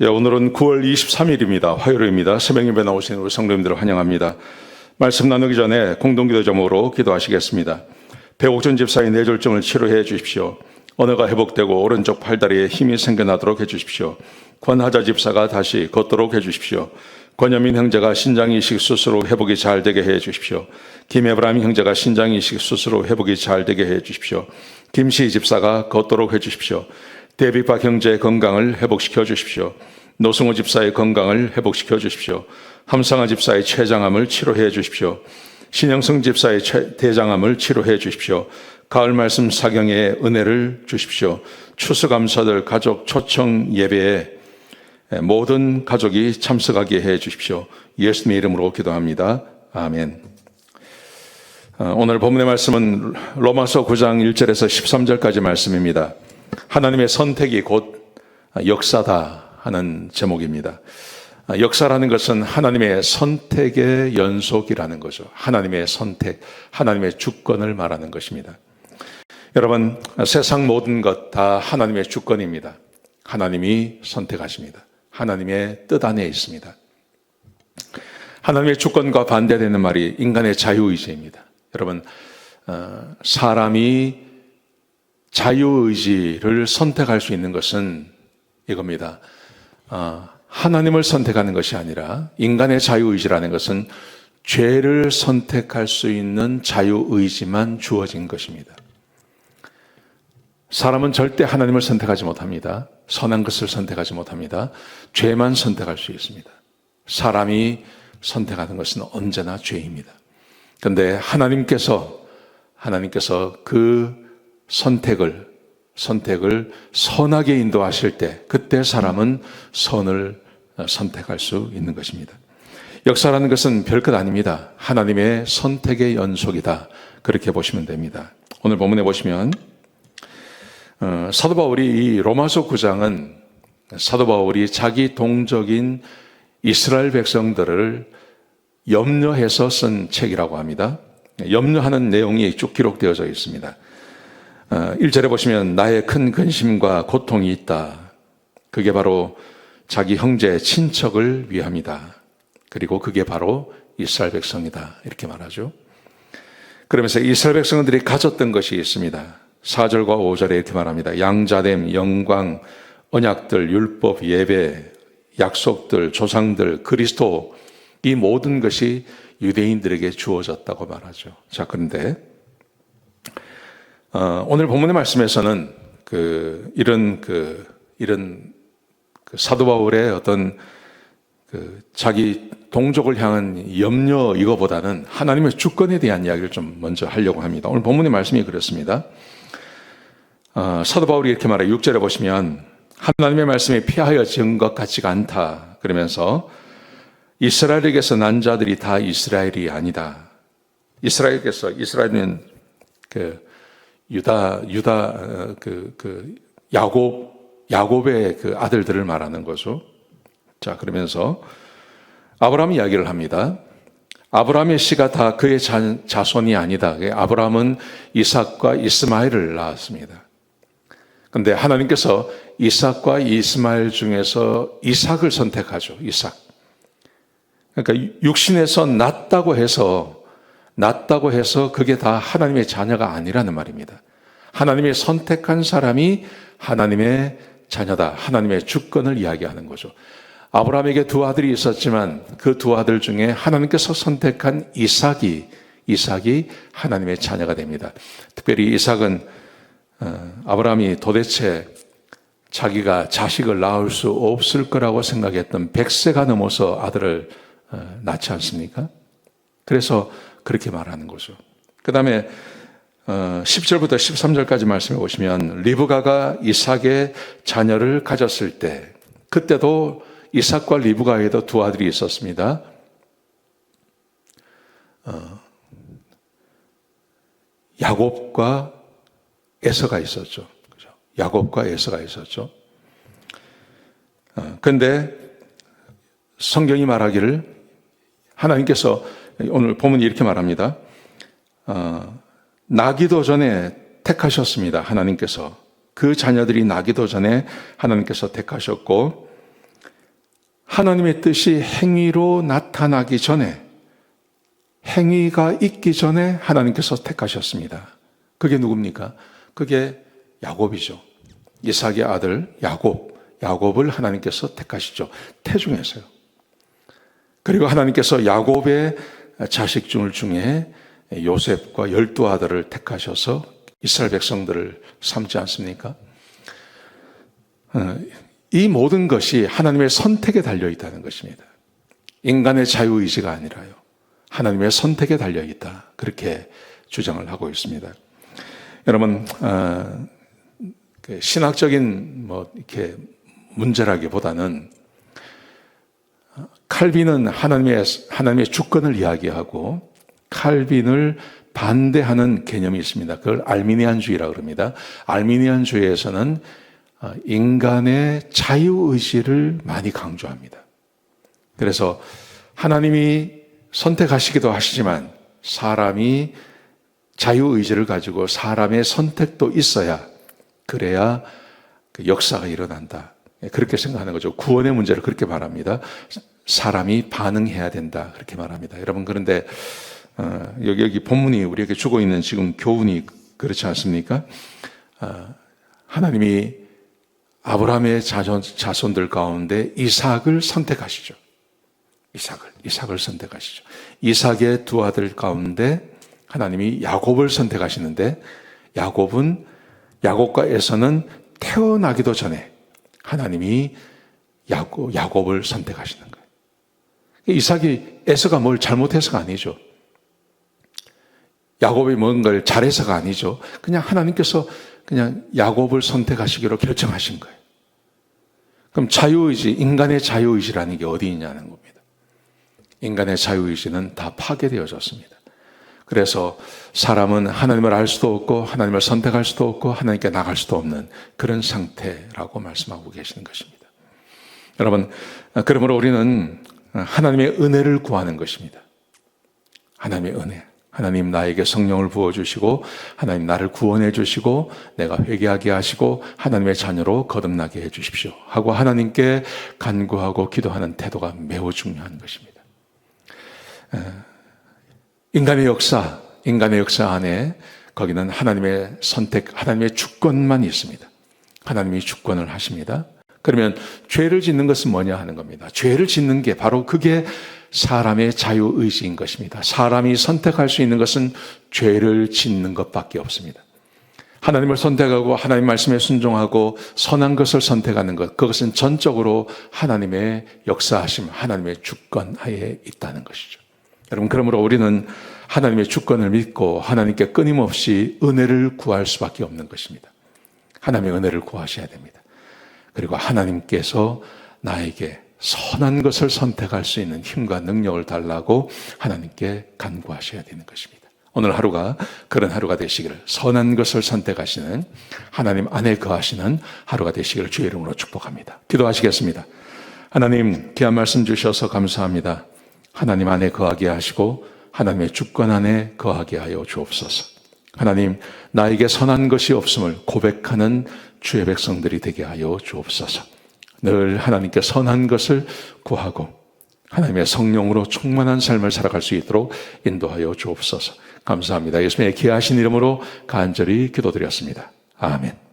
오늘은 9월 23일입니다. 화요일입니다. 새벽 예배 나오신 우리 성도님들을 환영합니다. 말씀 나누기 전에 공동기도 제목으로 기도하시겠습니다. 배옥준 집사의 뇌졸중을 치료해 주십시오. 언어가 회복되고 오른쪽 팔다리에 힘이 생겨나도록 해 주십시오. 권하자 집사가 다시 걷도록 해 주십시오. 권여민 형제가 신장이식 수술 후 회복이 잘 되게 해 주십시오. 김에브라임 형제가 신장이식 수술 후 회복이 잘 되게 해 주십시오. 김시 집사가 걷도록 해 주십시오. 데뷔박 형제의 건강을 회복시켜 주십시오. 노승호 집사의 건강을 회복시켜 주십시오. 함상아 집사의 췌장암을 치료해 주십시오. 신영성 집사의 대장암을 치료해 주십시오. 가을 말씀 사경의 은혜를 주십시오. 추수감사들 가족 초청 예배에 모든 가족이 참석하게 해 주십시오. 예수님의 이름으로 기도합니다. 아멘. 오늘 본문의 말씀은 로마서 9장 1절에서 13절까지 말씀입니다. 하나님의 선택이 곧 역사다 하는 제목입니다. 역사라는 것은 하나님의 선택의 연속이라는 거죠. 하나님의 선택, 하나님의 주권을 말하는 것입니다. 여러분, 세상 모든 것 다 하나님의 주권입니다. 하나님이 선택하십니다. 하나님의 뜻 안에 있습니다. 하나님의 주권과 반대되는 말이 인간의 자유의지입니다. 여러분, 사람이 자유의지를 선택할 수 있는 것은 이겁니다. 하나님을 선택하는 것이 아니라 인간의 자유의지라는 것은 죄를 선택할 수 있는 자유의지만 주어진 것입니다. 사람은 절대 하나님을 선택하지 못합니다. 선한 것을 선택하지 못합니다. 죄만 선택할 수 있습니다. 사람이 선택하는 것은 언제나 죄입니다. 그런데 하나님께서 그 선택을 선하게 인도하실 때 그때 사람은 선을 선택할 수 있는 것입니다. 역사라는 것은 별것 아닙니다. 하나님의 선택의 연속이다. 그렇게 보시면 됩니다. 오늘 본문에 보시면 사도 바울이 이 로마서 9장은 사도 바울이 자기 동족인 이스라엘 백성들을 염려해서 쓴 책이라고 합니다. 염려하는 내용이 쭉 기록되어져 있습니다. 1절에 보시면 나의 큰 근심과 고통이 있다. 그게 바로 자기 형제 친척을 위함이다. 그리고 그게 바로 이스라엘 백성이다. 이렇게 말하죠. 그러면서 이스라엘 백성들이 가졌던 것이 있습니다. 4절과 5절에 이렇게 말합니다. 양자됨, 영광, 언약들, 율법, 예배, 약속들, 조상들, 그리스도 이 모든 것이 유대인들에게 주어졌다고 말하죠. 자, 그런데 오늘 본문의 말씀에서는 이런 사도 바울의 어떤 자기 동족을 향한 염려 이거보다는 하나님의 주권에 대한 이야기를 좀 먼저 하려고 합니다. 오늘 본문의 말씀이 그렇습니다. 사도 바울이 이렇게 말해요. 6절에 보시면 하나님의 말씀에 피하여 지은 것 같지가 않다. 그러면서 이스라엘에게서 난 자들이 다 이스라엘이 아니다. 이스라엘은 야곱의 그 아들들을 말하는 거죠. 자, 그러면서 아브라함 이야기를 합니다. 아브라함의 씨가 다 그의 자손이 아니다. 아브라함은 이삭과 이스마엘을 낳았습니다. 그런데 하나님께서 이삭과 이스마엘 중에서 이삭을 선택하죠. 이삭. 그러니까 육신에서 낳았다고 해서 그게 다 하나님의 자녀가 아니라는 말입니다. 하나님의 선택한 사람이 하나님의 자녀다. 하나님의 주권을 이야기하는 거죠. 아브라함에게 두 아들이 있었지만 그 두 아들 중에 하나님께서 선택한 이삭이 하나님의 자녀가 됩니다. 특별히 이삭은 아브라함이 도대체 자기가 자식을 낳을 수 없을 거라고 생각했던 100세가 넘어서 아들을 낳지 않습니까? 그래서 그렇게 말하는 거죠. 그 다음에 10절부터 13절까지 말씀해 보시면 리브가가 이삭의 자녀를 가졌을 때 그때도 이삭과 리브가에도 두 아들이 있었습니다. 야곱과 에서가 있었죠. 그죠? 야곱과 에서가 있었죠. 그런데 성경이 말하기를 하나님께서 오늘 본문이 이렇게 말합니다. 나기도 전에 택하셨습니다. 하나님께서 그 자녀들이 나기도 전에 하나님께서 택하셨고 하나님의 뜻이 행위로 나타나기 전에, 행위가 있기 전에 하나님께서 택하셨습니다. 그게 누굽니까? 그게 야곱이죠. 이삭의 아들 야곱을 하나님께서 택하시죠. 태중에서요. 그리고 하나님께서 야곱의 자식 중에 요셉과 12아들을 택하셔서 이스라엘 백성들을 삼지 않습니까? 이 모든 것이 하나님의 선택에 달려 있다는 것입니다. 인간의 자유의지가 아니라요. 하나님의 선택에 달려 있다. 그렇게 주장을 하고 있습니다. 여러분, 신학적인 이렇게 문제라기보다는 칼빈은 하나님의 주권을 이야기하고 칼빈을 반대하는 개념이 있습니다. 그걸 알미니안주의라고 그럽니다. 알미니안주의에서는 인간의 자유의지를 많이 강조합니다. 그래서 하나님이 선택하시기도 하시지만 사람이 자유의지를 가지고 사람의 선택도 있어야 그래야 그 역사가 일어난다. 그렇게 생각하는 거죠. 구원의 문제를 그렇게 말합니다. 사람이 반응해야 된다. 그렇게 말합니다. 여러분, 그런데 여기 본문이 우리에게 주고 있는 지금 교훈이 그렇지 않습니까? 하나님이 아브라함의 자손들 가운데 이삭을 선택하시죠. 이삭을 선택하시죠. 이삭의 두 아들 가운데 하나님이 야곱을 선택하시는데 야곱과 에서는 태어나기도 전에 하나님이 야곱을 선택하시는 거예요. 이삭이 에서가 뭘 잘못해서가 아니죠. 야곱이 뭔가를 잘해서가 아니죠. 그냥 하나님께서 그냥 야곱을 선택하시기로 결정하신 거예요. 그럼 자유의지, 인간의 자유의지라는 게 어디 있냐는 겁니다. 인간의 자유의지는 다 파괴되어졌습니다. 그래서 사람은 하나님을 알 수도 없고 하나님을 선택할 수도 없고 하나님께 나갈 수도 없는 그런 상태라고 말씀하고 계시는 것입니다. 여러분, 그러므로 우리는 하나님의 은혜를 구하는 것입니다. 하나님의 은혜. 하나님 나에게 성령을 부어주시고 하나님 나를 구원해 주시고 내가 회개하게 하시고 하나님의 자녀로 거듭나게 해 주십시오 하고 하나님께 간구하고 기도하는 태도가 매우 중요한 것입니다. 인간의 역사 안에 거기는 하나님의 선택, 하나님의 주권만 있습니다. 하나님이 주권을 하십니다. 그러면 죄를 짓는 것은 뭐냐 하는 겁니다. 죄를 짓는 게 바로 그게 사람의 자유의지인 것입니다. 사람이 선택할 수 있는 것은 죄를 짓는 것밖에 없습니다. 하나님을 선택하고 하나님 말씀에 순종하고 선한 것을 선택하는 것, 그것은 전적으로 하나님의 역사하심, 하나님의 주권 하에 있다는 것이죠. 여러분, 그러므로 우리는 하나님의 주권을 믿고 하나님께 끊임없이 은혜를 구할 수밖에 없는 것입니다. 하나님의 은혜를 구하셔야 됩니다. 그리고 하나님께서 나에게 선한 것을 선택할 수 있는 힘과 능력을 달라고 하나님께 간구하셔야 되는 것입니다. 오늘 하루가 그런 하루가 되시기를, 선한 것을 선택하시는 하나님 안에 거하시는 하루가 되시기를 주의 이름으로 축복합니다. 기도하시겠습니다. 하나님, 귀한 말씀 주셔서 감사합니다. 하나님 안에 거하게 하시고 하나님의 주권 안에 거하게 하여 주옵소서. 하나님, 나에게 선한 것이 없음을 고백하는 주의 백성들이 되게 하여 주옵소서. 늘 하나님께 선한 것을 구하고 하나님의 성령으로 충만한 삶을 살아갈 수 있도록 인도하여 주옵소서. 감사합니다. 예수님의 귀하신 이름으로 간절히 기도드렸습니다. 아멘.